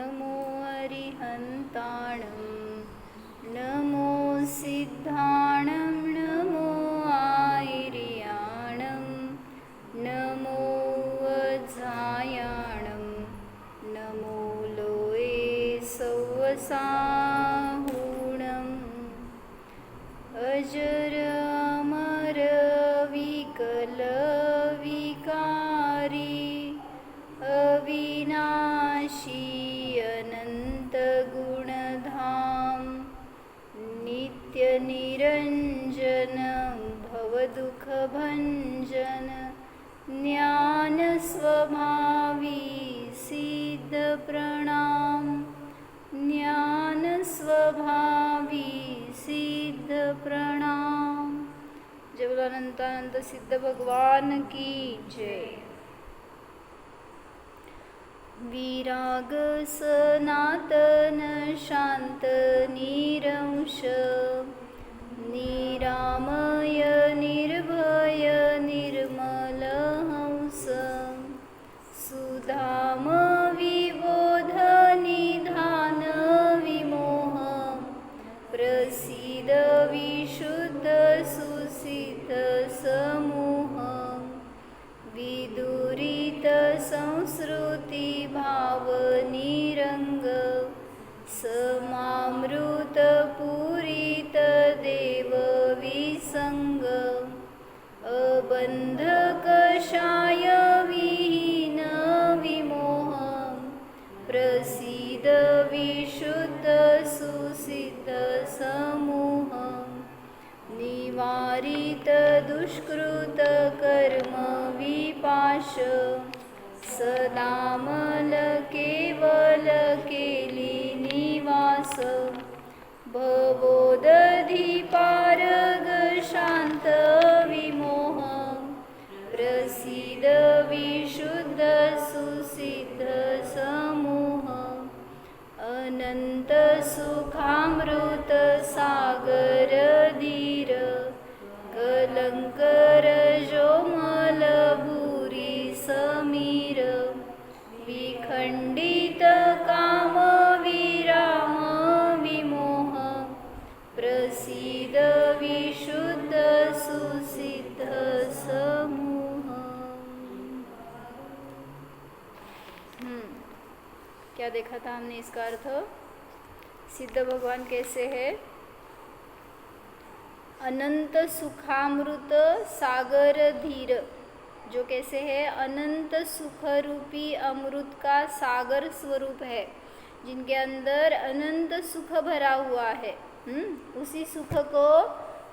नमो अरिहन्ताणं नमो सिद्धाणं नमो आयर्याणं नमो वज्रायाणं नमो लोये सौवसाहुणम् अजर अमर विकल विकारी अविनाशी अनंत गुणधाम नित्य निरंजन भवदुःखभंजन ज्ञान स्वभावी सिद्ध प्रणाम ज्ञान स्वभावी सिद्ध प्रणाम। जय बोलो अनंतानंत सिद्ध भगवान की जय। विराग सनातन शांत निरंश निरामय निर्भय निर्मल हंस सुधाम विबोध निधान विमोह प्रसीद विशुद्ध सुसिद्ध समूह विदुरित संस्कृति भाव निरंग समामृत पूरित देव विसंग अबंध कषाय विहीन विमोह प्रसीद विशुद्ध सुसिद्ध समूह निवारित दुष्कृत कर्म विपाश सदामल केवल केली निवास भवोदधी पारग शांत विमोह प्रसीद विशुद्ध सुसिद्ध समूह अनंत सुखामृत सागर धीर कलंकर जोमल भूरी समीर विखंडित काम विराम विमोह प्रसीद विशुद्ध सुसिद्ध समूह। क्या देखा था हमने इसका अर्थ? सिद्ध भगवान कैसे है? अनंत सुखामृत सागर धीर, जो कैसे है? अनंत सुख रूपी अमृत का सागर स्वरूप है, जिनके अंदर अनंत सुख भरा हुआ है। उसी सुख को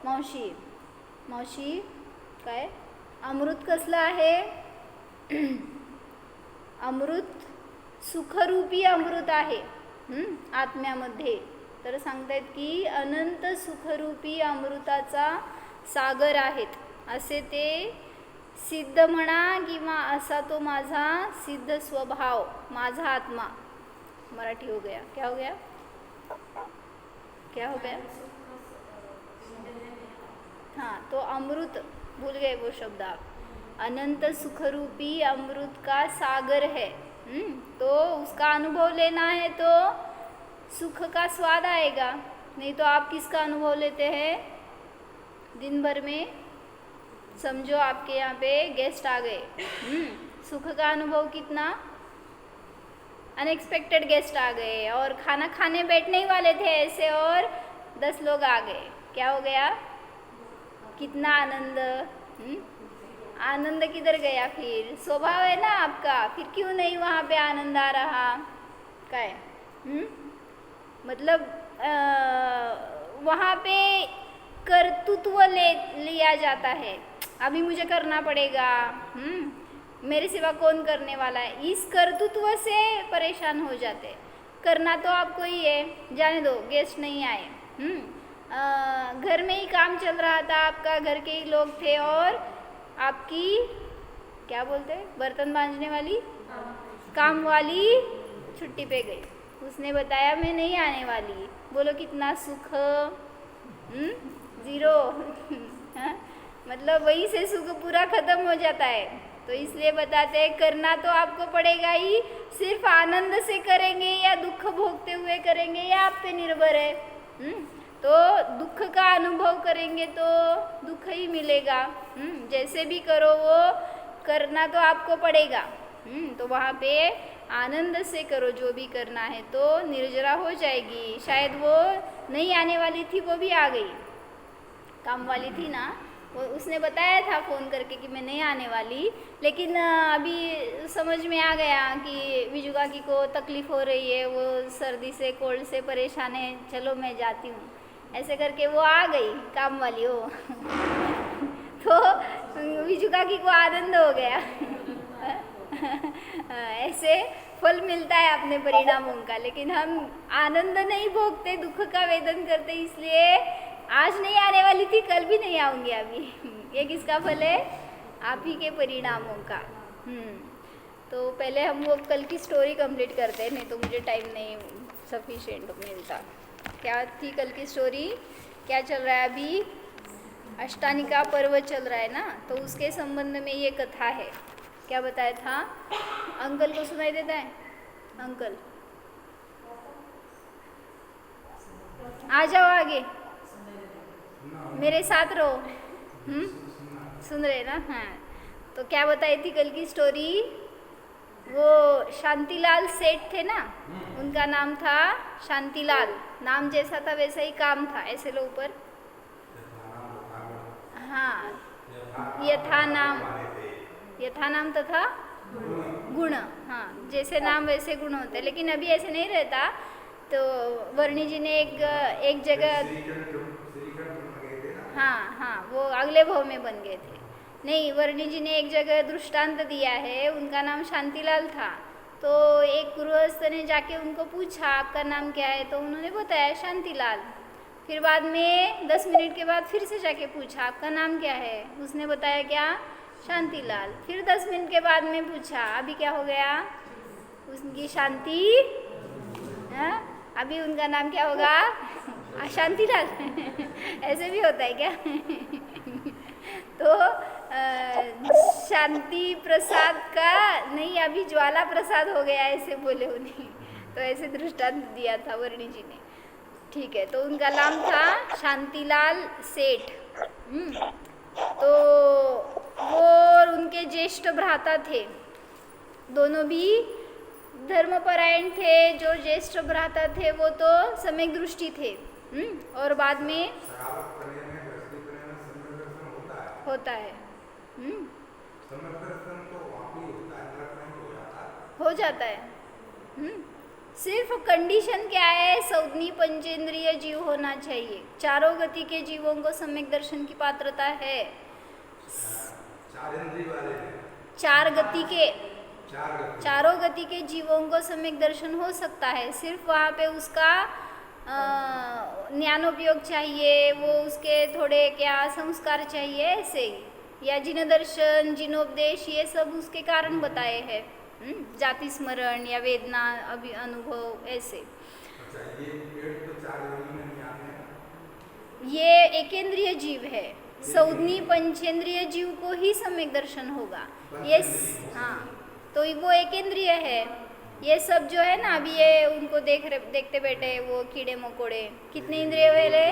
मावशी काय अमृत कसला आहे? अमृत सुखरूपी अमृत आहे आत्म्यामध्ये। तर सांगतायत की अनंत सुखरूपी अमृताचा सागर आहेत, असे ते सिद्ध म्हणा किंवा असा तो माझा सिद्ध स्वभाव, माझा आत्मा। मराठी हो गया, क्या हो गया? क्या हो गया? हाँ, तो अमृत भूल गए वो शब्द आप। अनंत सुखरूपी अमृत का सागर है। तो उसका अनुभव लेना है तो सुख का स्वाद आएगा, नहीं तो आप किसका अनुभव लेते हैं दिन भर में? समझो आपके यहाँ पे गेस्ट आ गए, सुख का अनुभव कितना? अनएक्सपेक्टेड गेस्ट आ गए और खाना खाने बैठने ही वाले थे ऐसे, और 10 लोग आ गए, क्या हो गया? कितना आनंद। आनंद किधर गया फिर? स्वभाव है ना आपका, फिर क्यों नहीं वहाँ पे आनंद आ रहा? क्या है? मतलब वहाँ पे कर्तृत्व लिया जाता है, अभी मुझे करना पड़ेगा, मेरे सिवा कौन करने वाला है, इस कर्तृत्व से परेशान हो जाते। करना तो आपको ही है, जाने दो, गेस्ट नहीं आए। घर में ही काम चल रहा था, आपका घर के ही लोग थे और आपकी क्या बोलते हैं, बर्तन मांजने वाली काम वाली छुट्टी पे गई, उसने बताया मैं नहीं आने वाली। बोलो कितना सुख, ज़ीरो। मतलब वही से सुख पूरा खत्म हो जाता है। तो इसलिए बताते हैं करना तो आपको पड़ेगा ही। सिर्फ आनंद से करेंगे या दुख भोगते हुए करेंगे या आप पे निर्भर है। तो दुख का अनुभव करेंगे तो दुख ही मिलेगा। जैसे भी करो वो करना तो आपको पड़ेगा। तो वहाँ पे आनंद से करो जो भी करना है, तो निर्जरा हो जाएगी। शायद वो नहीं आने वाली थी, वो भी आ गई, काम वाली थी ना, वो उसने बताया था फ़ोन करके कि मैं नहीं आने वाली, लेकिन अभी समझ में आ गया कि विजू काकी को तकलीफ़ हो रही है, वो सर्दी से कोल्ड से परेशान है, चलो मैं जाती हूँ, ऐसे करके वो आ गई काम वाली हो। तो विजू काकी को आनंद हो गया। ऐसे फल मिलता है अपने परिणामों का, लेकिन हम आनंद नहीं भोगते, दुख का वेदन करते, इसलिए आज नहीं आने वाली थी, कल भी नहीं आऊँगी अभी। ये किसका फल है? आप ही के परिणामों का। तो पहले हम वो कल की स्टोरी कंप्लीट करते हैं, नहीं तो मुझे टाइम नहीं सफिशिएंट मिलता। क्या थी कल की स्टोरी? क्या चल रहा है अभी? अष्टानिका पर्व चल रहा है ना, तो उसके संबंध में ये कथा है। क्या बताया था? अंकल को सुनाई देता है? अंकल आ जाओ आगे, मेरे साथ रहो। सुन रहे ना? हाँ, तो क्या बताई थी कल की स्टोरी? वो शांतिलाल सेठ थे ना, उनका नाम था शांतिलाल, नाम जैसा था वैसा ही काम था, ऐसे लो ऊपर। हाँ, यथा नाम तथा गुण। हाँ, जैसे नाम वैसे गुण होते, लेकिन अभी ऐसे नहीं रहता। तो वर्णी जी ने एक जगह, हाँ, वो अगले भाव में बन गए थे। नहीं, वर्णी जी ने एक जगह दृष्टांत दिया है, उनका नाम शांतिलाल था। तो एक गृहस्थ ने जाके उनको पूछा आपका नाम क्या है, तो उन्होंने बताया शांतिलाल। फिर बाद में 10 मिनट के बाद फिर से जाके पूछा आपका नाम क्या है, उसने बताया क्या? शांतिलाल। फिर 10 मिनट के बाद में पूछा, अभी क्या हो गया? उनकी शांति, अभी उनका नाम क्या होगा? शांतिलाल। ऐसे भी होता है क्या? तो शांति प्रसाद का नहीं, अभी ज्वाला प्रसाद हो गया, ऐसे बोले उन्हें। तो ऐसे दृष्टांत दिया था वर्णी जी ने। ठीक है, तो उनका नाम था शांतिलाल सेठ। तो वो और उनके ज्येष्ठ भ्राता थे, दोनों भी धर्मपरायण थे। जो ज्येष्ठ भ्राता थे वो तो सम्यक दृष्टि थे, और बाद में होता है, हो जाता है। सिर्फ कंडीशन क्या है? सौदनी पंचेंद्रिय जीव होना चाहिए। चारों गति के जीवों को सम्यक दर्शन की पात्रता है। चारों गति के जीवों को सम्यक दर्शन हो सकता है, सिर्फ वहाँ पे उसका ज्ञानोपयोग चाहिए, वो उसके थोड़े क्या संस्कार चाहिए, ऐसे ही। या जिन दर्शन, जिनोपदेश, ये सब उसके कारण बताए हैं। जाति स्मरण या वेदना अनुभव, ऐसे। ये एकेंद्रिय जीव है, सौदनी पंचेंद्रिय जीव को ही सम्यक दर्शन होगा। ये हाँ, तो वो एकेंद्रिय है। ये सब जो है ना, अभी ये उनको देखते बैठे वो कीड़े मकोड़े, कितने इंद्रिय वाले?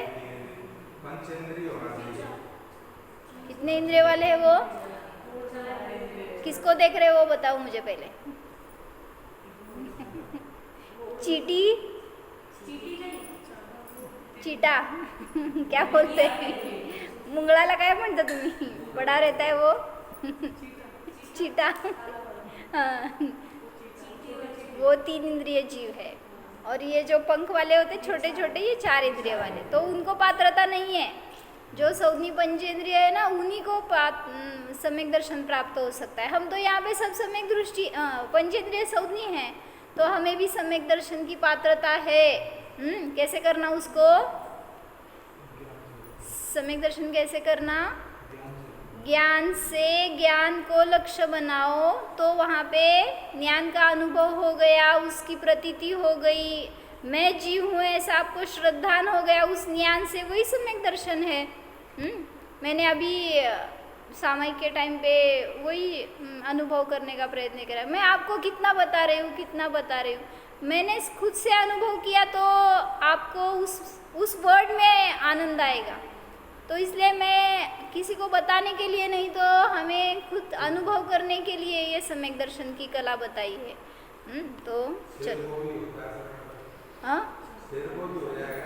कितने इंद्रिय वाले है वो? किसको देख रहे हो वो बताओ मुझे पहले। चीटा क्या बोलते हैं? मुंगळाला काय म्हणता तुम्ही? बड़ा रहता है वो। चीटा। हाँ, वो 3 इंद्रिय जीव है। और ये जो पंख वाले होते छोटे छोटे, ये 4 इंद्रिय वाले, तो उनको पात्रता नहीं है। जो सौदनी पंचेंद्रिय है ना, उन्हीं को सम्यक दर्शन प्राप्त हो सकता है। हम तो यहाँ पे सब सम्यक दृष्टि पंचेंद्रिय सौदनी है, तो हमें भी सम्यक दर्शन की पात्रता है। कैसे करना उसको? सम्यक दर्शन कैसे करना? ज्ञान से ज्ञान को लक्ष्य बनाओ, तो वहाँ पे ज्ञान का अनुभव हो गया, उसकी प्रतीति हो गई, मैं जीव हूँ ऐसा आपको श्रद्धान हो गया उस ज्ञान से, वही सम्यक दर्शन है। मैंने अभी सामयिक के टाइम पे वही अनुभव करने का प्रयत्न करा। मैं आपको कितना बता रही हूँ, कितना बता रही हूँ, मैंने खुद से अनुभव किया तो आपको उस वर्ड में आनंद आएगा। तो इसलिए मैं किसी को बताने के लिए नहीं, तो हमें खुद अनुभव करने के लिए ये सम्यक दर्शन की कला बताई है। तो चलो, हाँ,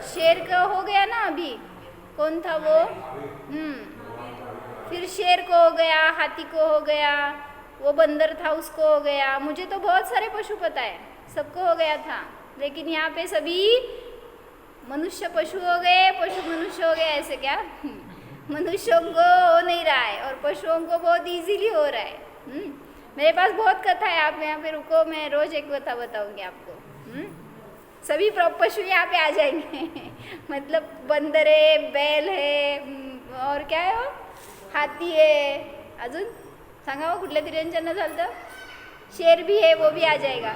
शेर का हो गया ना अभी, कौन था वो? फिर शेर को हो गया, हाथी को हो गया, वो बंदर था उसको हो गया। मुझे तो बहुत सारे पशु पता है, सबको हो गया था, लेकिन यहाँ पे सभी मनुष्य पशु हो गए, पशु मनुष्य हो गए, ऐसे क्या? मनुष्यों को हो नहीं रहा है और पशुओं को बहुत इजीली हो रहा है। मेरे पास बहुत कथा है, आप यहाँ पे रुको, मैं रोज एक कथा बताऊंगी आपको। सभी पशु यहाँ पे आ जाएंगे मतलब बंदर है, बैल है, और क्या है वो, हाथी है, अजून सांगा वो कुठल्या तरी यांच्यानं झालं तर, शेर भी है, वो भी आ जाएगा।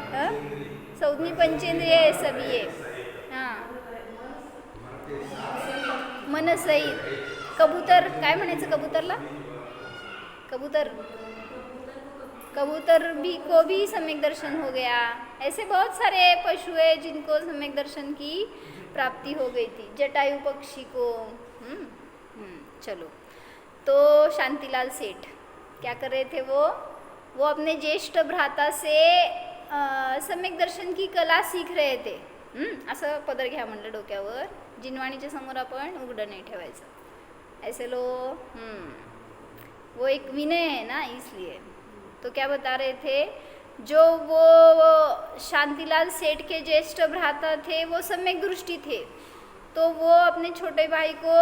संज्ञी पंचेंद्रिय है सभी है, हाँ, मन सहित। कबूतर, काय म्हणायचं कबूतरला? कबूतर भी को भी सम्यक दर्शन हो गया। ऐसे बहुत सारे पशु है जिनको सम्यक दर्शन की प्राप्ति हो गई थी। जटायु पक्षी को। चलो, तो शांतिलाल सेठ क्या कर रहे थे? वो अपने ज्येष्ठ भ्राता से सम्यक दर्शन की कला सीख रहे थे। असं पदर घ्या म्हणलं डोक्यावर, जिनवाणीच्या समोर आपण उघडं नाही ठेवायचं, ऐसे लो। वो एक विनय है ना, इसलिए। तो क्या बता रहे थे, जो वो शांतिलाल सेठ के ज्येष्ठ भ्राता थे वो सम्यक दृष्टि थे, तो वो अपने छोटे भाई को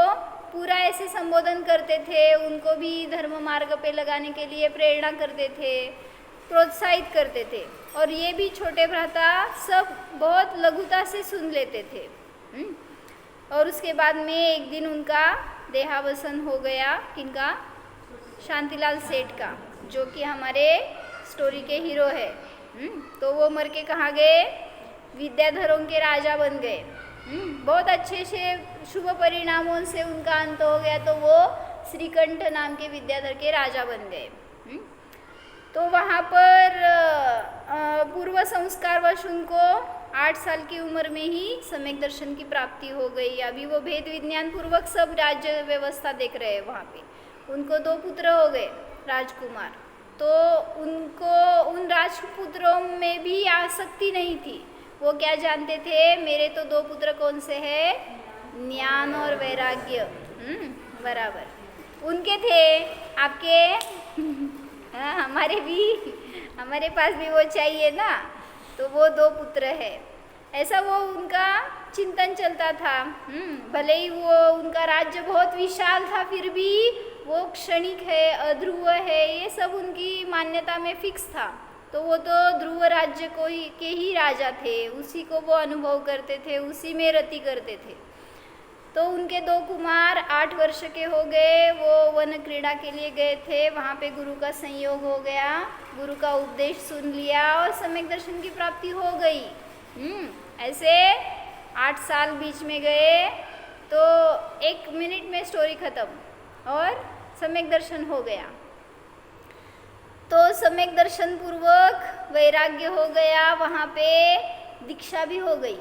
पूरा ऐसे संबोधन करते थे, उनको भी धर्म मार्ग पे लगाने के लिए प्रेरणा करते थे, प्रोत्साहित करते थे, और ये भी छोटे भ्राता सब बहुत लघुता से सुन लेते थे। और उसके बाद में एक दिन उनका देहावसन हो गया। किनका? शांतिलाल सेठ का, जो कि हमारे स्टोरी के हीरो है। तो वो मर के कहाँ गए? विद्याधरों के राजा बन गए। बहुत अच्छे से शुभ परिणामों से उनका अंत हो गया, तो वो श्रीकंठ नाम के विद्याधर के राजा बन गए। तो वहाँ पर पूर्व संस्कार वश उनको 8 साल की उम्र में ही सम्यक दर्शन की प्राप्ति हो गई। अभी वो भेद विज्ञान पूर्वक सब राज्य व्यवस्था देख रहे हैं वहाँ पे। उनको 2 पुत्र हो गए, राजकुमार। तो उनको उन राजपुत्रों में भी आसक्ति नहीं थी। वो क्या जानते थे, मेरे तो 2 पुत्र कौन से हैं? ज्ञान और वैराग्य। बराबर उनके थे, आपके हाँ, हमारे पास भी वो चाहिए ना। तो वो 2 पुत्र है, ऐसा वो उनका चिंतन चलता था। भले ही वो उनका राज्य बहुत विशाल था, फिर भी वो क्षणिक है, अध्रुव है, ये सब उनकी मान्यता में फिक्स था। तो वो तो ध्रुव राज्य के ही राजा थे, उसी को वो अनुभव करते थे, उसी में रति करते थे। तो उनके 2 कुमार 8 वर्ष के हो गए, वो वन क्रीड़ा के लिए गए थे। वहाँ पे गुरु का संयोग हो गया, गुरु का उपदेश सुन लिया और सम्यक दर्शन की प्राप्ति हो गई। ऐसे 8 साल बीच में गए, तो 1 मिनट में स्टोरी खत्म और सम्यक दर्शन हो गया। तो सम्यक दर्शन पूर्वक वैराग्य हो गया, वहाँ पे दीक्षा भी हो गई।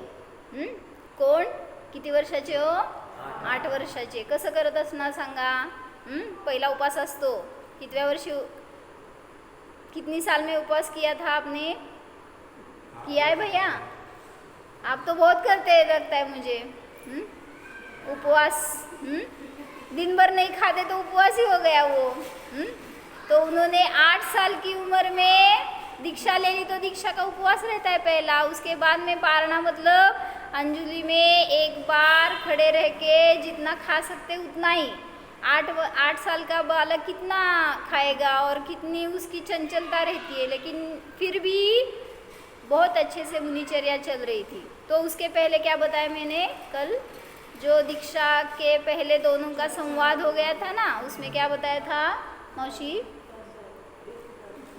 कोण किती वर्षाचे हो? 8 वर्षाचे। कसं करत असणार सांगा? पहिला उपवास असतो, कितव्या वर्षी, कितनी साल में उपवास किया था आपने? किया है भैया? आप तो बहुत करते हैं लगता है मुझे। उपवास दिन भर नहीं खाते तो उपवास ही हो गया वो। तो उन्होंने 8 साल की उम्र में दीक्षा ले ली, तो दीक्षा का उपवास रहता है पहला। उसके बाद में पारना, मतलब अंजुलि में एक बार खड़े रह के जितना खा सकते उतना ही। 8 साल का बालक कितना खाएगा और कितनी उसकी चंचलता रहती है, लेकिन फिर भी बहुत अच्छे से मुनिचर्या चल रही थी। तो उसके पहले क्या बताया मैंने कल, जो दीक्षा के पहले दोनों का संवाद हो गया था ना, उसमें क्या बताया था मौसी?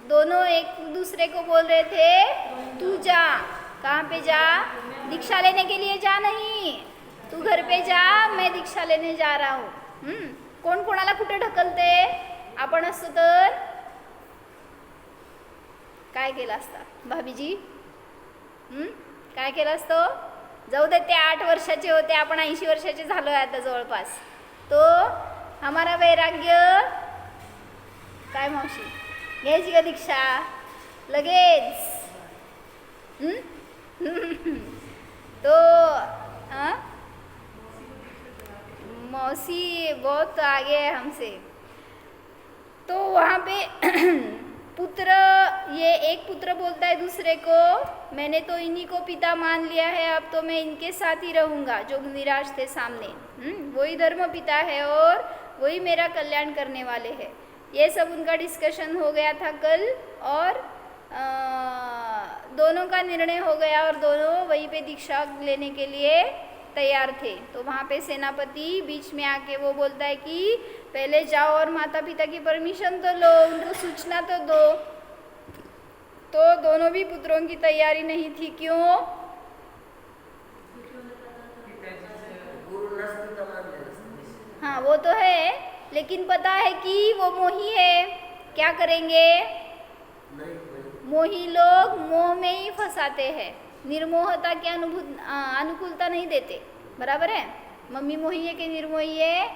दोनों एक दूसरे को बोल रहे थे, तू जा। कहाँ पे जा? दीक्षा लेने के लिए जा नहीं, तू घर पे जा, मैं दीक्षा लेने जा रहा हूँ। कोण कोणाला कुठे ढकलते? आपण असतो तर काय केलं असता भाभीजी? काय केलं असतं? जाऊ दे, ते 8 वर्षाचे होते, आपण 80 वर्षाचे झालोय आता जवळपास. तो हमारा वैराग्य काय मावशी घ्यायची का दीक्षा लगेच? तो मौसी बहुत आगे है हमसे. तो वहाँ पे पुत्र, ये एक पुत्र बोलता है दूसरे को, मैंने तो इन्हीं को पिता मान लिया है, अब तो मैं इनके साथ ही रहूँगा. जो निराश थे सामने, वही धर्म पिता है और वही मेरा कल्याण करने वाले हैं. ये सब उनका डिस्कशन हो गया था कल, और दोनों का निर्णय हो गया और दोनों वहीं पे दीक्षा लेने के लिए तैयार थे. तो वहाँ पे सेनापति बीच में आके वो बोलता है कि पहले जाओ और माता पिता की परमिशन तो लो, उनको सूचना तो दो. तो दोनों भी पुत्रों की तैयारी नहीं थी. क्यों? हाँ वो तो है, लेकिन पता है कि वो मोही है. क्या करेंगे? मोही लोग मोह में ही फंसाते हैं, निर्मोहता की अनुकूलता नहीं देते. बराबर है? मम्मी मोही है कि निर्मोही है?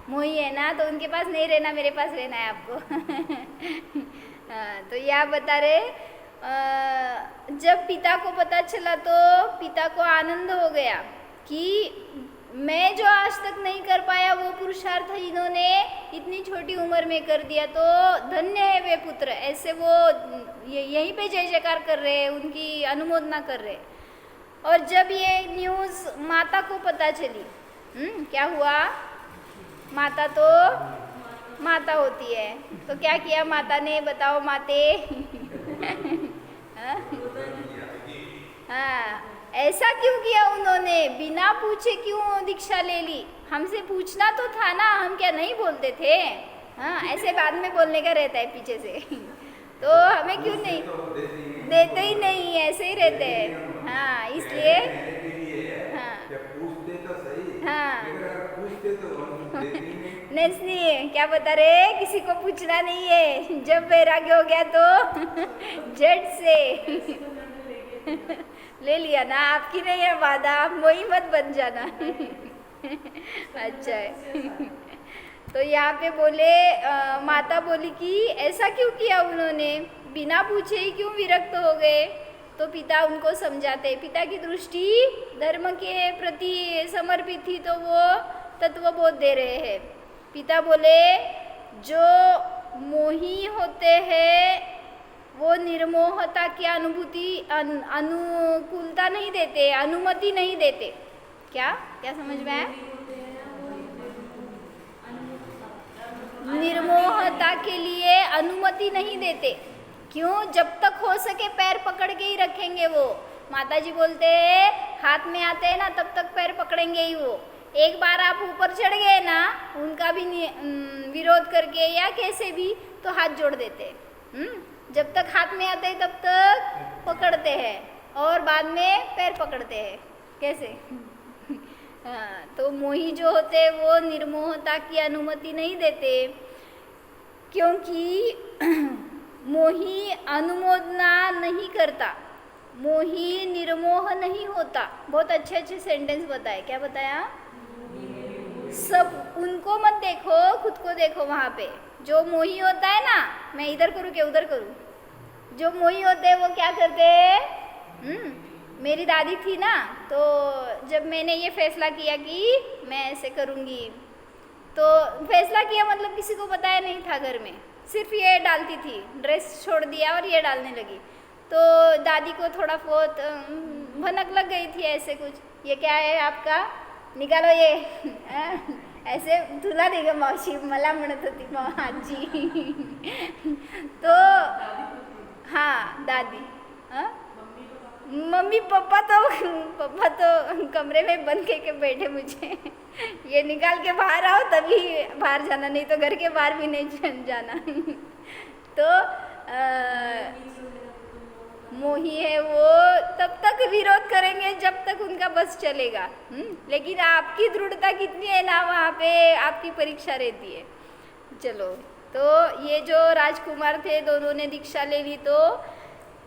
मोही है ना, तो उनके पास नहीं रहना, मेरे पास रहना है आपको. तो यह बता रहे, जब पिता को पता चला तो पिता को आनंद हो गया कि मैं जो आज तक नहीं कर पाया वो पुरुषार्थ इन्होंने इतनी छोटी उम्र में कर दिया, तो धन्य है वे पुत्र. ऐसे वो यहीं पे जय जयकार कर रहे हैं, उनकी अनुमोदना कर रहे. और जब ये न्यूज़ माता को पता चली, क्या हुआ? माता तो माता होती है, तो क्या किया माता ने? बताओ माते. हाँ, ऐसा क्यों किया उन्होंने? बिना पूछे क्यों दीक्षा ले ली? हमसे पूछना तो था ना, हम क्या नहीं बोलते थे? हाँ, ऐसे बाद में बोलने का रहता है पीछे से. तो हमें क्यों नहीं देते? ही नहीं, ऐसे ही रहते हैं. हाँ, इसलिए हाँ नहीं, क्या बता रहे? किसी को पूछना नहीं है. जब वैराग्य हो गया तो झट से ले लिया ना. आपकी नहीं है वादा, आप मोही मत बन जाना. अच्छा है. तो यहाँ पे बोले, माता बोली कि ऐसा क्यों किया उन्होंने? बिना पूछे ही क्यों विरक्त हो गए? तो पिता उनको समझाते. पिता की दृष्टि धर्म के प्रति समर्पित थी, तो वो तत्वबोध दे रहे हैं. पिता बोले, जो मोही होते हैं वो निर्मोहता की अनुभूति अनुकूलता नहीं देते, अनुमति नहीं देते. क्या क्या समझ में आया? निर्मोहता के लिए अनुमति नहीं देते. क्यों? जब तक हो सके पैर पकड़ के ही रखेंगे वो. माताजी बोलते हैं हाथ में आते हैं ना, तब तक पैर पकड़ेंगे ही वो. एक बार आप ऊपर चढ़ गए ना, उनका भी विरोध करके या कैसे भी, तो हाथ जोड़ देते. जब तक हाथ में आते हैं तब तक पकड़ते हैं, और बाद में पैर पकड़ते हैं. कैसे? हाँ, तो मोही जो होते हैं वो निर्मोहता की अनुमति नहीं देते, क्योंकि मोही अनुमोदना नहीं करता, मोही निर्मोह नहीं होता. बहुत अच्छे अच्छे सेंटेंस बताए. क्या बताया? सब उनको मत देखो, खुद को देखो. वहाँ पे जो मोही होता है ना, मैं इधर करूँ कि उधर करूँ? जो मोही होते हैं वो क्या करते हैं? मेरी दादी थी ना, तो जब मैंने ये फैसला किया कि मैं ऐसे करूँगी, तो फैसला किया मतलब किसी को बताया नहीं था घर में, सिर्फ ये डालती थी. ड्रेस छोड़ दिया और ये डालने लगी, तो दादी को थोड़ा बहुत भनक लग गई थी ऐसे कुछ. ये क्या है आपका? निकालो ये. ऐसे तुला देगा मावशी, मला म्हणत होती आजी. तो हाँ दादी. मम्मी पापा तो कमरे में बंद करके बैठे मुझे. ये निकाल के बाहर आओ तभी बाहर जाना, नहीं तो घर के बाहर भी नहीं जाना. तो मोही है वो तब तक विरोध करेंगे जब तक उनका बस चलेगा. लेकिन आपकी दृढ़ता कितनी है ना, वहाँ पे आपकी परीक्षा रहती है. चलो तो ये जो राजकुमार थे दोनों ने दीक्षा ले ली, तो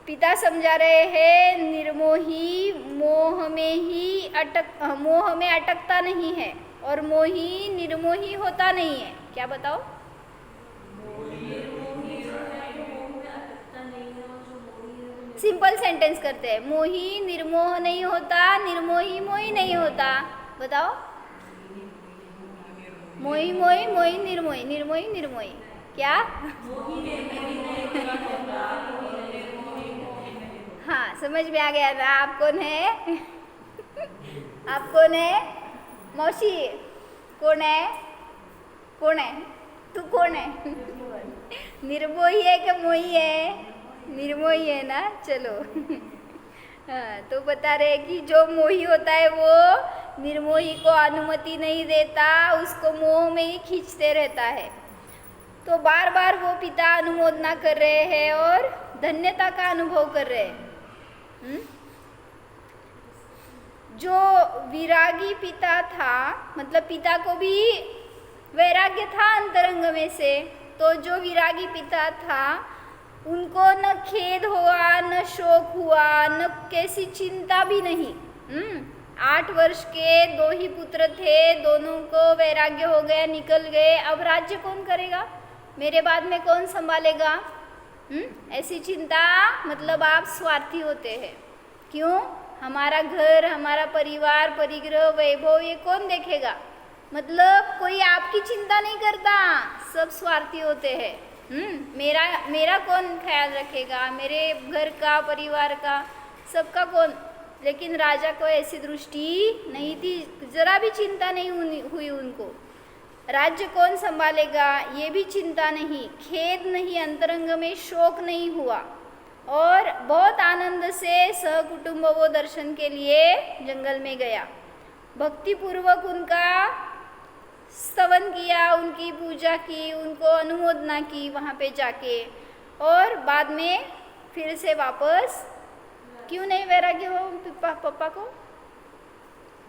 पिता समझा रहे हैं निर्मोही मोह में अटकता नहीं है और मोही निर्मोही होता नहीं है। क्या बताओ? सिंपल सेंटेंस करते हैं। मोही निर्मोह नहीं होता, निर्मोही मोही नहीं होता। बताओ। मोही मोही मोही निर्मोही, निर्मोही निर्मोही। क्या? हाँ, समझ में आ गया ना? आप कौन है? आप कौन है? मौसी कौन है? कौन है? तू कौन है? निर्मोही है कि मोही है? निर्मोही है ना? चलो। हाँ, तो बता रहे कि जो मोही होता है वो निर्मोही को अनुमति नहीं देता, उसको मोह में ही खींचते रहता है। तो बार बार वो पिता अनुमोदना कर रहे हैं और धन्यता का अनुभव कर रहे हैं। जो विरागी पिता था, मतलब पिता को भी वैराग्य था अंतरंग में से, तो जो विरागी पिता था उनको न खेद हुआ, न शोक हुआ, न कैसी चिंता भी नहीं। 8 वर्ष के 2 ही पुत्र थे, दोनों को वैराग्य हो गया, निकल गए। अब राज्य कौन करेगा? मेरे बाद में कौन संभालेगा? ऐसी चिंता, मतलब आप स्वार्थी होते हैं। क्यों? हमारा घर, हमारा परिवार, परिग्रह, वैभव ये कौन देखेगा? मतलब कोई आपकी चिंता नहीं करता, सब स्वार्थी होते हैं। मेरा कौन ख्याल रखेगा? मेरे घर का, परिवार का, सबका कौन? लेकिन राजा को ऐसी दृष्टि नहीं थी, जरा भी चिंता नहीं हुई उनको। राज्य कौन संभालेगा ये भी चिंता नहीं, खेद नहीं, अंतरंग में शोक नहीं हुआ और बहुत आनंद से सहकुटुंब वो दर्शन के लिए जंगल में गया। भक्ति पूर्वक उनका स्तवन किया, उनकी पूजा की, उनको अनुमोदना की वहाँ पे जाके, और बाद में फिर से वापस। क्यों नहीं वैराग्य हो पापा को?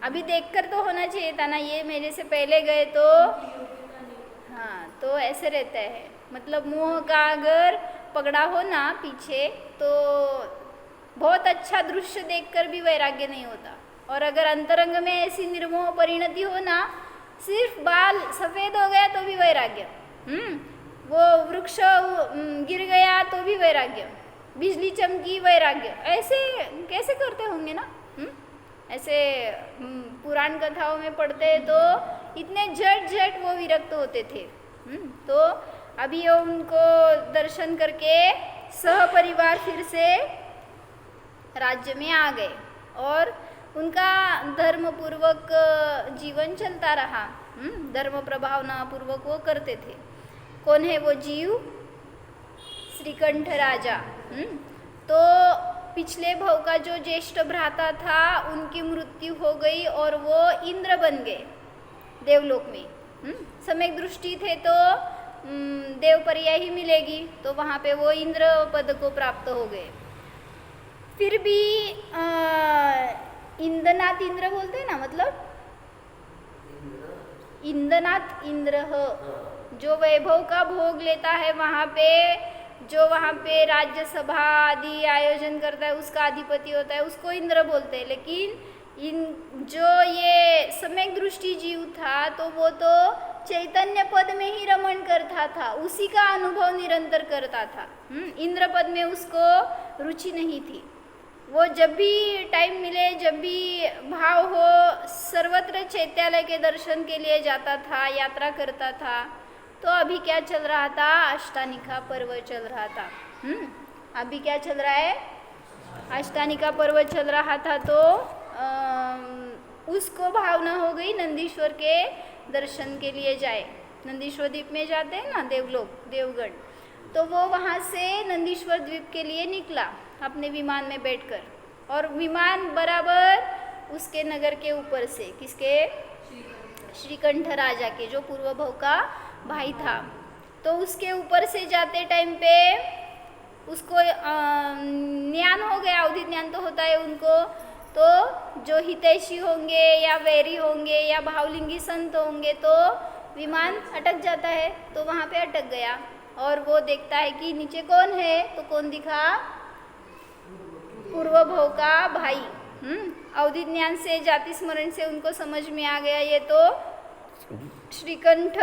अभी देखकर तो होना चाहिए था ना, ये मेरे से पहले गए तो। हाँ, तो ऐसे रहता है, मतलब मोह का अगर पकड़ा हो ना पीछे, तो बहुत अच्छा दृश्य देखकर भी वैराग्य नहीं होता। और अगर अंतरंग में ऐसी निर्मोह परिणति हो ना, सिर्फ बाल सफ़ेद हो गया तो भी वैराग्य, वो वृक्ष गिर गया तो भी वैराग्य, बिजली चमकी वैराग्य। ऐसे कैसे करते होंगे ना? ऐसे पुराण कथाओं में पढ़ते हैं तो इतने झट वो विरक्त होते थे। तो अभी उनको दर्शन करके सहपरिवार फिर से राज्य में आ गए और उनका धर्म पूर्वक जीवन चलता रहा। धर्म प्रभावना पूर्वक वो करते थे। कौन है वो जीव? श्रीकंठ राजा। तो पिछले भव का जो ज्येष्ठ भ्राता था उनकी मृत्यु हो गई और वो इंद्र बन गए देवलोक में। सम्यक दृष्टि थे तो देव पर्याय ही मिलेगी, तो वहाँ पे वो इंद्र पद को प्राप्त हो गए। फिर भी इंद्रनाथ इंद्र बोलते हैं ना, मतलब इंद्रनाथ इंद्र जो वैभव का भोग लेता है वहाँ पे, जो वहाँ पे राज्यसभा आदि आयोजन करता है, उसका अधिपति होता है, उसको इंद्र बोलते हैं। लेकिन जो ये सम्यक दृष्टि जीव था तो वो तो चैतन्य पद में ही रमण करता था, उसी का अनुभव निरंतर करता था। इंद्र पद में उसको रुचि नहीं थी। वो जब भी टाइम मिले, जब भी भाव हो, सर्वत्र चैत्यालय के दर्शन के लिए जाता था, यात्रा करता था। तो अभी क्या चल रहा था? अष्टानिका पर्व चल रहा था। अभी क्या चल रहा है? अष्टानिका पर्व चल रहा था। तो उसको भावना हो गई नंदीश्वर के दर्शन के लिए जाए। नंदीश्वर द्वीप में जाते हैं ना देवलोक, देवगढ़, तो वो वहाँ से नंदीश्वर द्वीप के लिए निकला अपने विमान में बैठकर, और विमान बराबर उसके नगर के ऊपर से, किसके? श्रीकंठ राजा के, जो पूर्व भव का भाई था। तो उसके ऊपर से जाते टाइम पे उसको ज्ञान हो गया, अवधि ज्ञान तो होता है उनको। तो जो हितैषी होंगे या वैरी होंगे या भावलिंगी संत होंगे तो विमान अटक जाता है, तो वहाँ पे अटक गया और वो देखता है कि नीचे कौन है, तो कौन दिखा, पूर्व भव का भाई। अवधि ज्ञान से, जाति स्मरण से उनको समझ में आ गया ये तो श्रीकंठ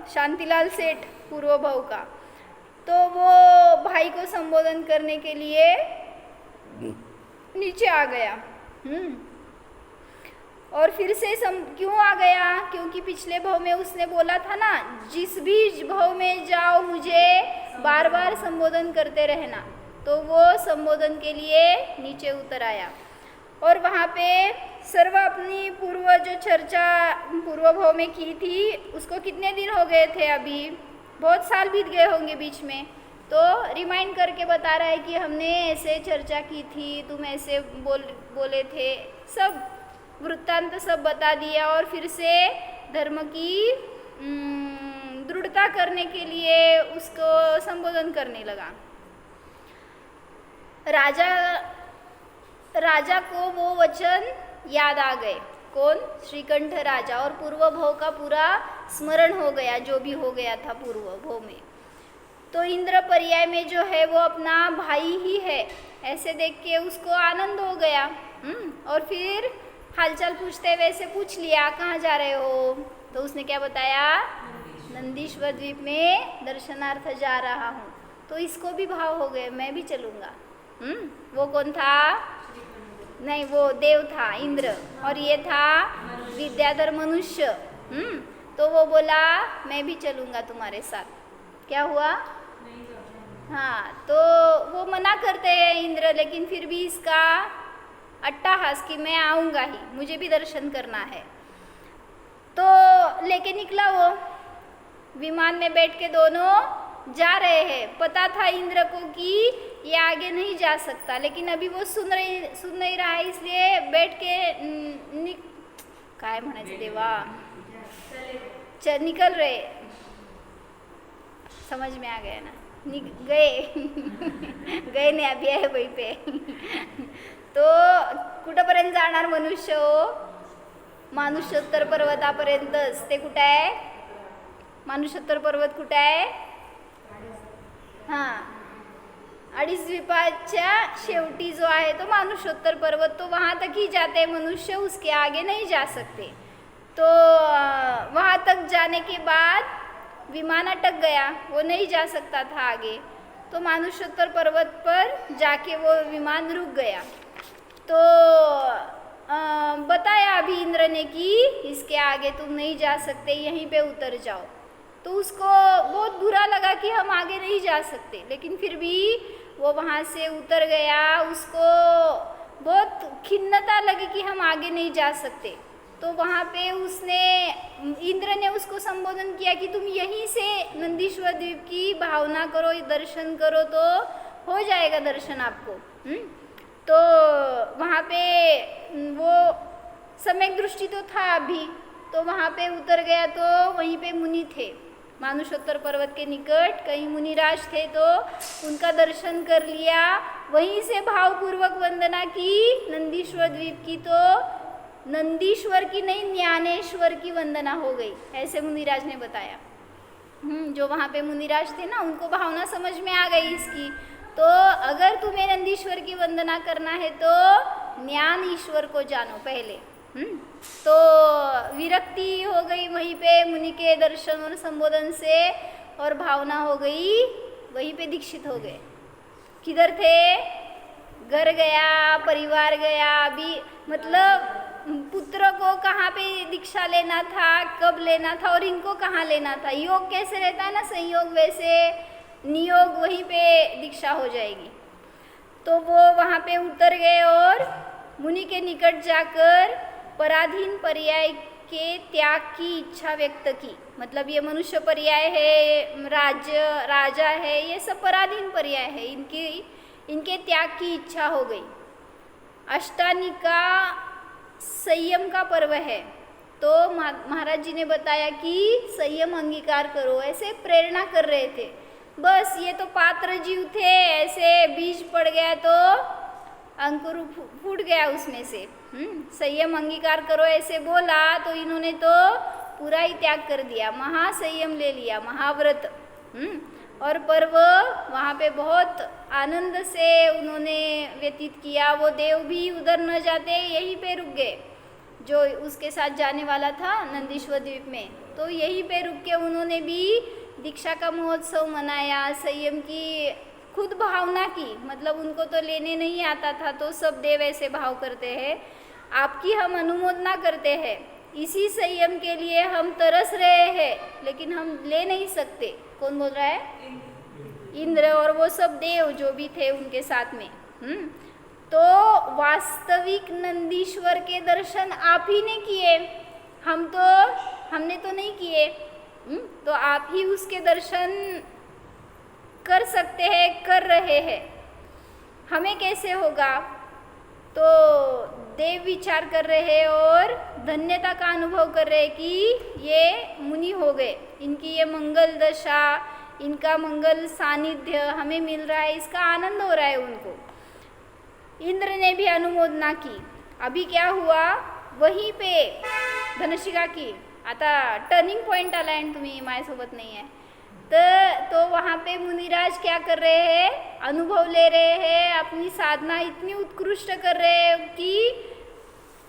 शांतिलाल सेठ पूर्व भव का। तो वो भाई को संबोधन करने के लिए नीचे आ गया। और फिर से क्यों आ गया, क्योंकि पिछले भव में उसने बोला था ना, जिस भी भव में जाओ मुझे बार बार संबोधन करते रहना, तो वो संबोधन के लिए नीचे उतर आया। और वहाँ पे सर्व अपनी पूर्व जो चर्चा पूर्व भव में की थी, उसको कितने दिन हो गए थे, अभी बहुत साल बीत गए होंगे बीच में, तो रिमाइंड करके बता रहा है कि हमने ऐसे चर्चा की थी, तुम ऐसे बोले थे, सब वृत्तांत सब बता दिया। और फिर से धर्म की दृढ़ता करने के लिए उसको संबोधन करने लगा। राजा को वो वचन याद आ गए, कौन, श्रीकंठ राजा, और पूर्व भव का पूरा स्मरण हो गया, जो भी हो गया था पूर्व भव में। तो इंद्र पर्याय में जो है वो अपना भाई ही है, ऐसे देख के उसको आनंद हो गया। और फिर हालचाल पूछते वैसे पूछ लिया, कहाँ जा रहे हो, तो उसने क्या बताया, नंदीश्वर द्वीप में दर्शनार्थ जा रहा हूँ। तो इसको भी भाव हो गए, मैं भी चलूँगा। वो कौन था, नहीं वो देव था इंद्र, और ये था विद्याधर मनुष्य। तो वो बोला मैं भी चलूँगा तुम्हारे साथ। क्या हुआ, हाँ, तो वो मना करते हैं इंद्र, लेकिन फिर भी इसका अट्टहास कि मैं आऊँगा ही, मुझे भी दर्शन करना है। तो लेके निकला वो, विमान में बैठ के दोनों जा रहे हैं। पता था इंद्र को कि ये आगे नहीं जा सकता, लेकिन अभी वो सुन नहीं रहा है, इसलिए बैठ के काय म्हणायचं देवा, निकल रहे, समझ में आ गया ना, गए नाही, अभी आहे वही पे। तो कुठंपर्यंत जाणार मनुष्य हो, मानुष्योत्तर पर्वतापर्यंतच। ते कुठं आहे, मानुष्योत्तर पर्वत कुठं आहे, हां, अडीच द्वीपाच्या शेवटी जो आहे तो मानुष्योत्तर पर्वत, तो वहाँ तक ही जाते हैं मनुष्य, उसके आगे नहीं जा सकते। तो वहाँ तक जाने के बाद विमान अटक गया, वो नहीं जा सकता था आगे, तो मानुष्योत्तर पर्वत पर जाके वो विमान रुक गया। तो बताया अभी इंद्र ने कि इसके आगे तुम नहीं जा सकते, यहीं पे उतर जाओ। तो उसको बहुत बुरा लगा कि हम आगे नहीं जा सकते, लेकिन फिर भी वो वहाँ से उतर गया। उसको बहुत खिन्नता लगी कि हम आगे नहीं जा सकते। तो वहाँ पे उसने, इंद्र ने उसको संबोधन किया कि तुम यहीं से नंदीश्वर द्वीप की भावना करो, दर्शन करो, तो हो जाएगा दर्शन आपको। तो वहाँ पे वो सम्यक दृष्टि तो था अभी, तो वहाँ पे उतर गया। तो वहीं पे मुनि थे, मानुषोत्तर पर्वत के निकट कहीं मुनिराज थे, तो उनका दर्शन कर लिया। वहीं से भावपूर्वक वंदना की नंदीश्वर द्वीप की, तो नंदीश्वर की नहीं, ज्ञानेश्वर की वंदना हो गई, ऐसे मुनिराज ने बताया। जो वहाँ पे मुनिराज थे ना, उनको भावना समझ में आ गई इसकी। तो अगर तुम्हें नंदीश्वर की वंदना करना है तो ज्ञान ईश्वर को जानो पहले। तो विरक्ति हो गई वहीं पे मुनि के दर्शन और संबोधन से, और भावना हो गई, वहीं पे दीक्षित हो गए। किधर थे, घर गया, परिवार गया, अभी मतलब पुत्र को कहाँ पे दीक्षा लेना था, कब लेना था, और इनको कहाँ लेना था। योग कैसे रहता है ना, संयोग, वैसे नियोग वहीं पे दीक्षा हो जाएगी। तो वो वहाँ पे उतर गए और मुनि के निकट जाकर पराधीन पर्याय के त्याग की इच्छा व्यक्त की। मतलब ये मनुष्य पर्याय है, राजा है, ये सब पराधीन पर्याय है, इनके त्याग की इच्छा हो गई। अष्टानिका संयम का पर्व है, तो महाराज जी ने बताया कि संयम अंगीकार करो, ऐसे प्रेरणा कर रहे थे। बस ये तो पात्र जीव थे, ऐसे बीज पड़ गया तो अंकुर फूट गया उसमें से। संयम अंगीकार करो ऐसे बोला, तो इन्होंने तो पूरा ही त्याग कर दिया, महासंयम ले लिया, महाव्रत। और पर्व वहाँ पे बहुत आनंद से उन्होंने व्यतीत किया। वो देव भी उधर न जाते, यहीं पे रुक गए, जो उसके साथ जाने वाला था नंदीश्वर द्वीप में, तो यहीं पे रुक के उन्होंने भी दीक्षा का महोत्सव मनाया, संयम की खुद भावना की। मतलब उनको तो लेने नहीं आता था, तो सब देव ऐसे भाव करते हैं, आपकी हम अनुमोदना करते हैं, इसी संयम के लिए हम तरस रहे हैं, लेकिन हम ले नहीं सकते। कौन बोल रहा है? इंद्र और वो सब देव जो भी थे उनके साथ में। तो वास्तविक नंदीश्वर के दर्शन आप ही ने किए, हमने तो नहीं किए। तो आप ही उसके दर्शन कर सकते हैं, कर रहे हैं। हमें कैसे होगा? तो देव विचार कर रहे हैं और धन्यता का अनुभव कर रहे हैं कि ये मुनि हो गए, इनकी ये मंगल दशा, इनका मंगल सानिध्य हमें मिल रहा है, इसका आनंद हो रहा है उनको। इंद्र ने भी अनुमोदना की। अभी क्या हुआ? वहीं पे धनशिका की आता टर्निंग पॉइंट आला आणि तुम्ही माझ्यासोबत नाही आहे, तो वहाँ पे मुनिराज क्या कर रहे हैं? अनुभव ले रहे हैं, अपनी साधना इतनी उत्कृष्ट कर रहे हैं कि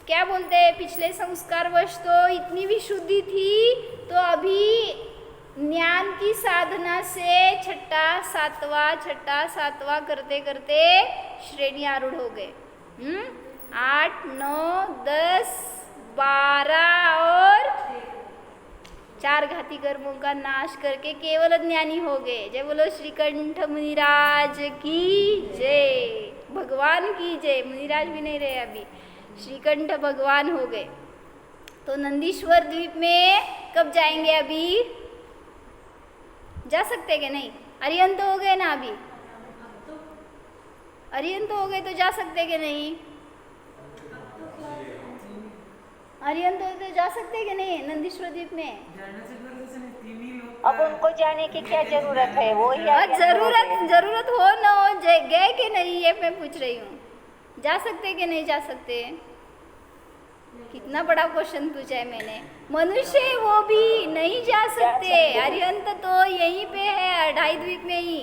क्या बोलते हैं, पिछले संस्कारवश तो इतनी विशुद्धि थी, तो अभी ज्ञान की साधना से छठा सातवां करते करते श्रेणी आरूढ़ हो गए। 8, 9, 10, 12 और 4 घाती कर्मों का नाश करके केवल ज्ञानी हो गए। जय बोलो श्रीकंठ मुनिराज की जय, भगवान की जय। मुनिराज भी नहीं रहे अभी, श्रीकंठ भगवान हो गए। तो नंदीश्वर द्वीप में कब जाएंगे? अभी जा सकते कि नहीं? अरिहंत हो गए ना, अभी अरिहंत हो गए तो जा सकते कि नहीं? अरिहंत हो तो जा सकते कि नहीं नंदीश्वर द्वीप में? अब उनको जाने की क्या जरूरत है? वो ही जरूरत हो न हो, गए कि नहीं ये मैं पूछ रही हूँ। जा सकते कि नहीं जा सकते? कितना बड़ा क्वेश्चन पूछा है मैंने। मनुष्य वो भी नहीं जा सकते, अरिहंत तो यहीं पे है, 2.5 द्वीप में ही,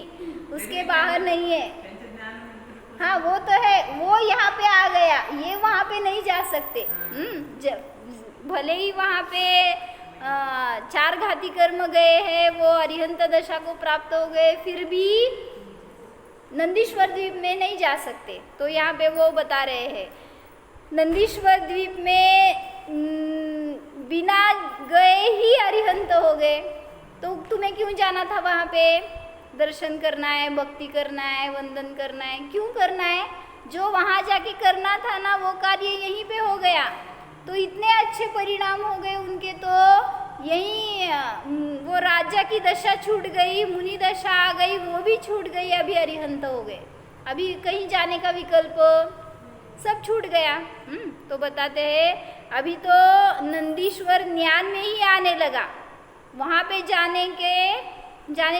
उसके बाहर नहीं है। हाँ वो तो है, वो यहाँ पे आ गया, ये वहाँ पे नहीं जा सकते। भले ही वहाँ पे 4 घाती कर्म गए हैं, वो अरिहंत दशा को प्राप्त हो गए, फिर भी नंदीश्वर द्वीप में नहीं जा सकते। तो यहाँ पे वो बता रहे हैं नंदीश्वर द्वीप में बिना गए ही अरिहंत हो गए, तो तुम्हें क्यों जाना था वहाँ पे? दर्शन करना है, भक्ति करना है, वंदन करना है, क्यों करना है? जो वहाँ जाके करना था ना, वो कार्य यहीं पे हो गया, तो इतने अच्छे परिणाम हो गए उनके। तो यहीं वो राजा की दशा छूट गई, मुनि दशा आ गई, वो भी छूट गई, अभी अरिहंत हो गए, अभी कहीं जाने का विकल्प सब छूट गया। तो बताते हैं अभी तो नंदीश्वर ज्ञान में ही आने लगा, वहाँ पे जाने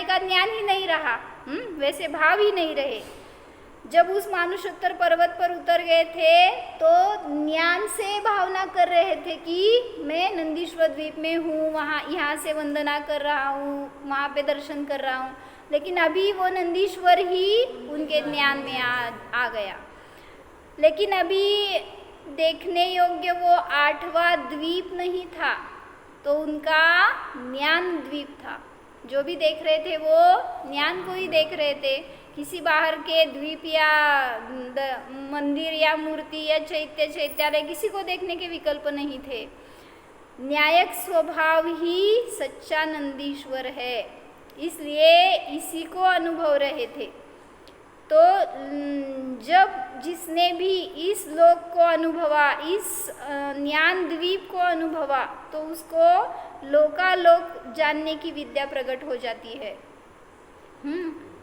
का ज्ञान ही नहीं रहा, वैसे भाव ही नहीं रहे। जब उस मानुषोत्तर पर्वत पर उतर गए थे तो ज्ञान से भावना कर रहे थे कि मैं नंदीश्वर द्वीप में हूँ, यहाँ से वंदना कर रहा हूँ, वहाँ पे दर्शन कर रहा हूँ, लेकिन अभी वो नंदीश्वर ही उनके ज्ञान में आ गया। लेकिन अभी देखने योग्य वो 8वां द्वीप नहीं था, तो उनका ज्ञान द्वीप था। जो भी देख रहे थे वो ज्ञान को ही देख रहे थे, किसी बाहर के द्वीप या मंदिर या मूर्ति या चैत्यालय किसी को देखने के विकल्प नहीं थे। न्यायक स्वभाव ही सच्चा नंदीश्वर है, इसलिए इसी को अनुभव रहे थे। तो जब जिसने भी इस लोक को अनुभवा, इस ज्ञान द्वीप को अनुभवा, तो उसको लोकालोक जानने की विद्या प्रकट हो जाती है।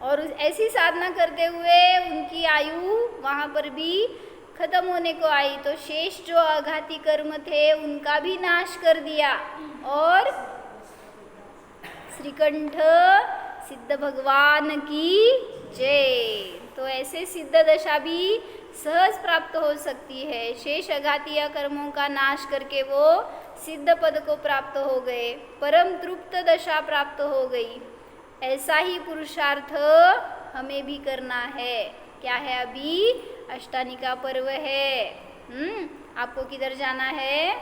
और ऐसी साधना करते हुए उनकी आयु वहाँ पर भी खत्म होने को आई। तो शेष जो आघाती कर्म थे उनका भी नाश कर दिया, और श्रीकंठ सिद्ध भगवान की जय। तो ऐसे सिद्ध दशा भी सहज प्राप्त हो सकती है। शेष अघातीय कर्मों का नाश करके वो सिद्ध पद को प्राप्त हो गए, परम तृप्त दशा प्राप्त हो गई। ऐसा ही पुरुषार्थ हमें भी करना है। क्या है? अभी अष्टानी का पर्व है। आपको किधर जाना है?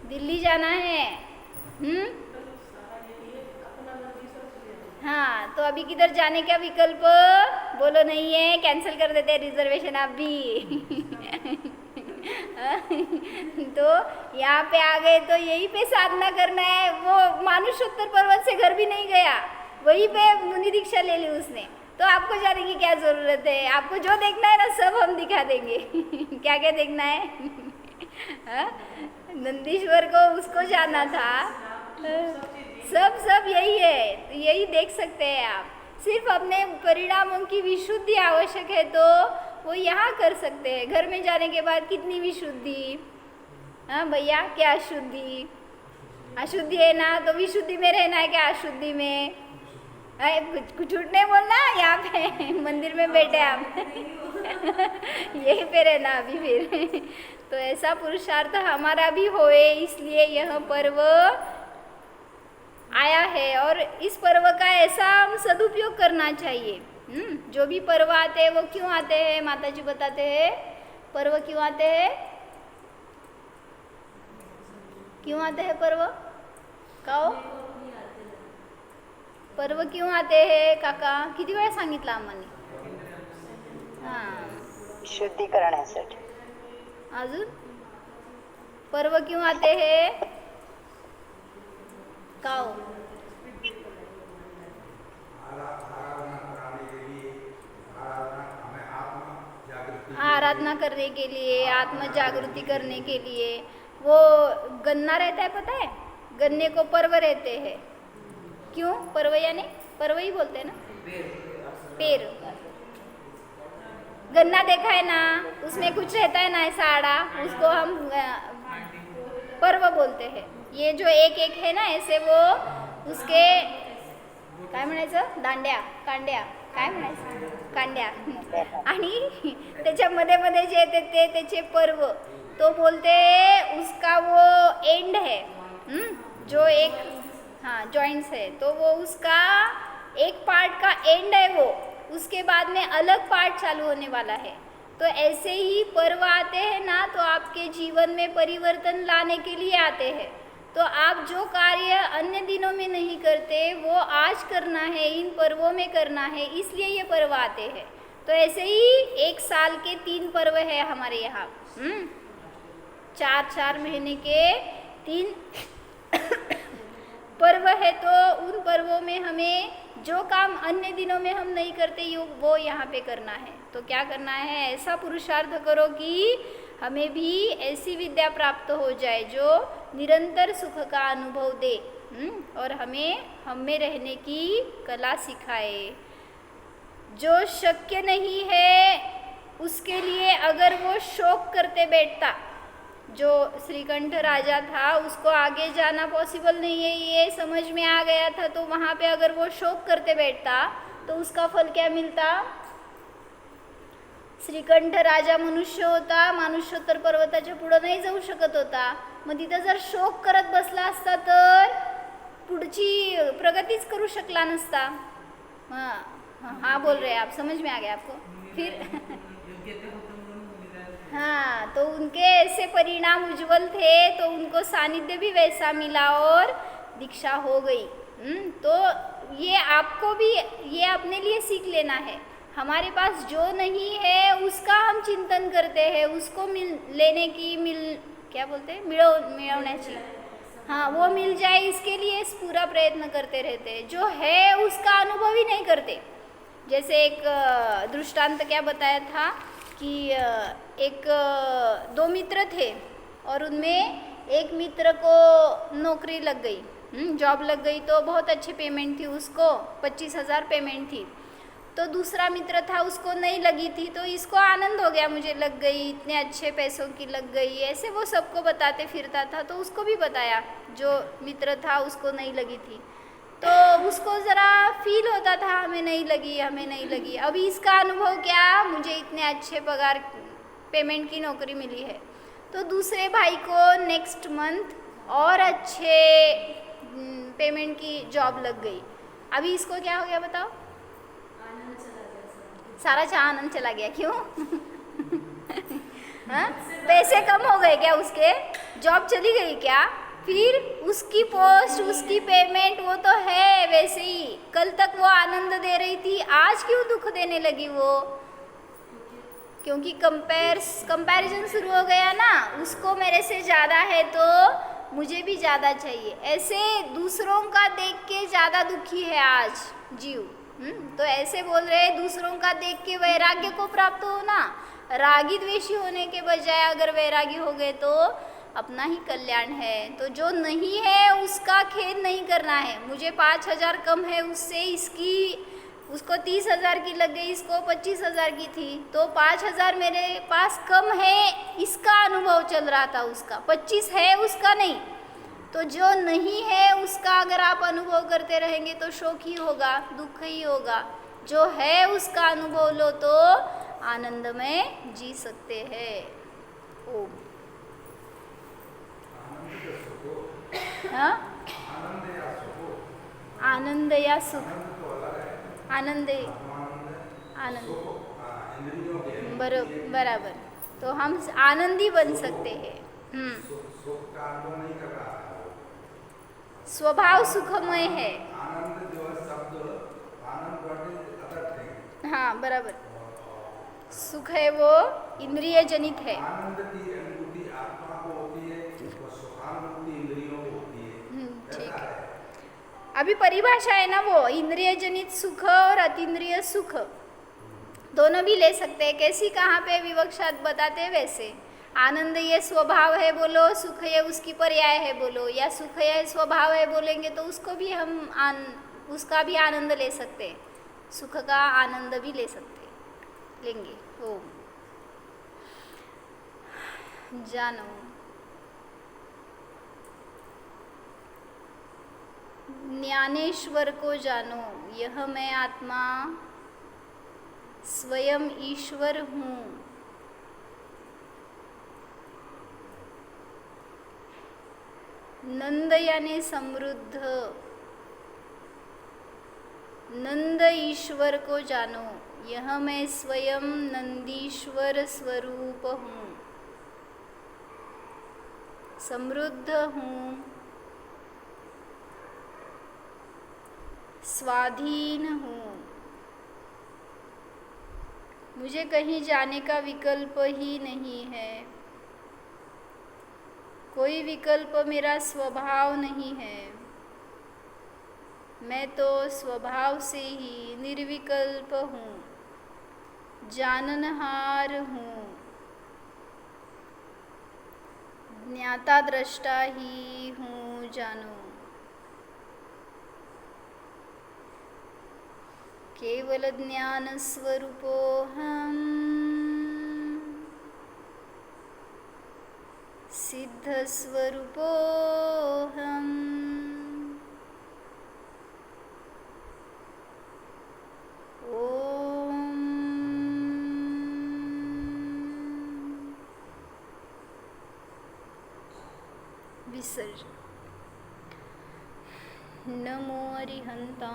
दिल्ली जाना है। हाँ, तो अभी किधर जाने का विकल्प बोलो नहीं है, कैंसिल कर देते हैं रिजर्वेशन आप भी। तो यहाँ पे आ गए तो यहीं पे साधना करना है। वो मानुषोत्तर पर्वत से घर भी नहीं गया, वहीं पे मुनि दीक्षा ले ली उसने। तो आपको जाने की क्या ज़रूरत है? आपको जो देखना है ना सब हम दिखा देंगे। क्या क्या देखना है? नंदीश्वर को उसको जाना था। सब यही है, तो यही देख सकते हैं आप। सिर्फ अपने परिणामों की विशुद्धि आवश्यक है तो वो यहाँ कर सकते हैं। घर में जाने के बाद कितनी विशुद्धि? हाँ भैया, क्या अशुद्धि? अशुद्धि है ना, तो विशुद्धि में रहना है क्या अशुद्धि में? कुछ झूठ नहीं बोलना। यहाँ पे मंदिर में बैठे आप। यहीं पे रहना अभी फिर। तो ऐसा पुरुषार्थ हमारा भी होए, इसलिए यह पर्व आया है और इस पर्व का ऐसा हम सदुपयोग करना चाहिए। जो भी पर्व आते हैं वो क्यों आते हैं? माता जी बताते हैं पर्व क्यों आते हैं। क्यों आते हैं पर्व? कहो पर्व क्यों आते हैं काका? किती वेळा सांगितलं आम्हाला? हां, शुद्धीकरणासाठी। अजून पर्व क्यों आते हैं? काओ आराधना करने के लिए, आत्म जागृति करने के लिए। वो गन्ना रहता है, पता है? गन्ने को पर्व रहते हैं। क्यों पर्व? यानी पर्व ही बोलते हैं ना, पेर। गन्ना देखा है ना, उसमें कुछ रहता है ना ऐसा आड़ा, उसको हम पर्व बोलते हैं। ये जो एक एक है ना ऐसे, वो उसके काय म्हणायचं? दांड्या, कांड्या, काय म्हणायचं? कांड्या। आणि त्याच्यामध्ये मध्ये जे येते ते त्याचे पर्व, तो बोलते उसका वो एंड है। जो एक जॉइंट्स है तो वो उसका एक पार्ट का एंड है वो, उसके बाद में अलग पार्ट चालू होने वाला है। तो ऐसे ही पर्व आते हैं ना, तो आपके जीवन में परिवर्तन लाने के लिए आते हैं। तो आप जो कार्य अन्य दिनों में नहीं करते वो आज करना है, इन पर्वों में करना है, इसलिए ये पर्व आते हैं। तो ऐसे ही एक साल के 3 पर्व है हमारे यहाँ। 4 महीने के 3 पर्व है। तो उन पर्वों में हमें जो काम अन्य दिनों में हम नहीं करते वो यहाँ पे करना है। तो क्या करना है? ऐसा पुरुषार्थ करो कि हमें भी ऐसी विद्या प्राप्त हो जाए जो निरंतर सुख का अनुभव दे, और हमें हम में रहने की कला सिखाए। जो शक्य नहीं है उसके लिए अगर वो शोक करते बैठता, जो श्रीकंठ राजा था उसको आगे जाना पॉसिबल नहीं है ये समझ में आ गया था, तो वहाँ पे अगर वो शोक करते बैठता तो उसका फल क्या मिलता? श्रीकंठ राजा मनुष्य होता, मानुष्योत्तर पर्वताच्या पुढं नाही जाऊ शकत होता। मग तिथं जर शोक करत बसला असता तर पुढची प्रगतीच करू शकला नसता। हाँ बोल रहे हैं आप, समझ में आ गया आपको? फिर हाँ, तो उनके ऐसे परिणाम उज्जवल थे तो उनको सानिध्य भी वैसा मिला और दीक्षा हो गई। तो ये आपको भी ये अपने लिए सीख लेना है। हमारे पास जो नहीं है उसका हम चिंतन करते हैं, उसको लेने की क्या बोलते हैं, मिळवण्याची, हाँ वो मिल जाए इसके लिए पूरा प्रयत्न करते रहते हैं। जो है उसका अनुभव ही नहीं करते। जैसे एक दृष्टांत क्या बताया था कि एक 2 मित्र थे और उनमें एक मित्र को नौकरी लग गई, जॉब लग गई, तो बहुत अच्छी पेमेंट थी उसको, 25,000 पेमेंट थी। तो दूसरा मित्र था उसको नहीं लगी थी, तो इसको आनंद हो गया, मुझे लग गई, इतने अच्छे पैसों की लग गई। ऐसे वो सबको बताते फिरता था, तो उसको भी बताया, जो मित्र था उसको नहीं लगी थी। तो उसको ज़रा फील होता था हमें नहीं लगी, हमें नहीं लगी। अभी इसका अनुभव क्या, मुझे इतने अच्छे पगार पेमेंट की नौकरी मिली है, तो दूसरे भाई को नेक्स्ट मंथ और अच्छे पेमेंट की जॉब लग गई। अभी इसको क्या हो गया बताओ? सारा आनंद चला गया। क्यों? हाँ? पैसे कम हो गए क्या उसके? जॉब चली गई क्या? फिर उसकी पोस्ट, उसकी पेमेंट वो तो है वैसे ही। कल तक वो आनंद दे रही थी, आज क्यों दुख देने लगी वो? क्योंकि कंपैरिजन शुरू हो गया ना, उसको मेरे से ज़्यादा है तो मुझे भी ज़्यादा चाहिए। ऐसे दूसरों का देख के ज़्यादा दुखी है आज जीव। तो ऐसे बोल रहे हैं, दूसरों का देख के वैराग्य को प्राप्त हो ना। रागी द्वेषी होने के बजाय अगर वैरागी हो गए तो अपना ही कल्याण है। तो जो नहीं है उसका खेद नहीं करना है। मुझे 5,000 कम है उससे, उसको 30,000 की लग गई, इसको 25,000 की थी, तो 5,000 मेरे पास कम है, इसका अनुभव चल रहा था उसका। 25 है उसका नहीं। तो जो नहीं है उसका अगर आप अनुभव करते रहेंगे तो शोक ही होगा, दुख ही होगा। जो है उसका अनुभव लो तो आनंद में जी सकते हैं। ओम। हाँ? आनंद या सुख? आनंद, आनंद बराबर। तो हम आनंदी बन सकते हैं। स्वभाव सुखमय है। हाँ बराबर। सुख है वो इंद्रिय जनित है। ठीक है। अभी परिभाषा है ना, वो इंद्रिय जनित सुख और अतीन्द्रिय सुख दोनों भी ले सकते हैं। कैसी कहाँ पे विवक्षा बताते हैं वैसे। आनंद ये स्वभाव है बोलो, सुख ये उसकी पर्याय है बोलो, या सुख ये स्वभाव है बोलेंगे तो उसको भी हम उसका भी आनंद ले सकते हैं, सुख का आनंद भी लेंगे। ओम। जानो ज्ञानेश्वर को जानो, यह मैं आत्मा स्वयं ईश्वर हूँ। नंद यानी समृद्ध, नंद ईश्वर को जानो, यह मैं स्वयं नंदीश्वर स्वरूप हूँ। समृद्ध हूँ, स्वाधीन हूँ, मुझे कहीं जाने का विकल्प ही नहीं है। कोई विकल्प मेरा स्वभाव नहीं है। मैं तो स्वभाव से ही निर्विकल्प हूँ, जाननहार हूँ, ज्ञाता दृष्टा ही हूँ। जानो केवल ज्ञान स्वरूपोऽहम्, सिद्ध स्वरूपोऽहम्। ओम विसर्जन। नमो अरिहंता।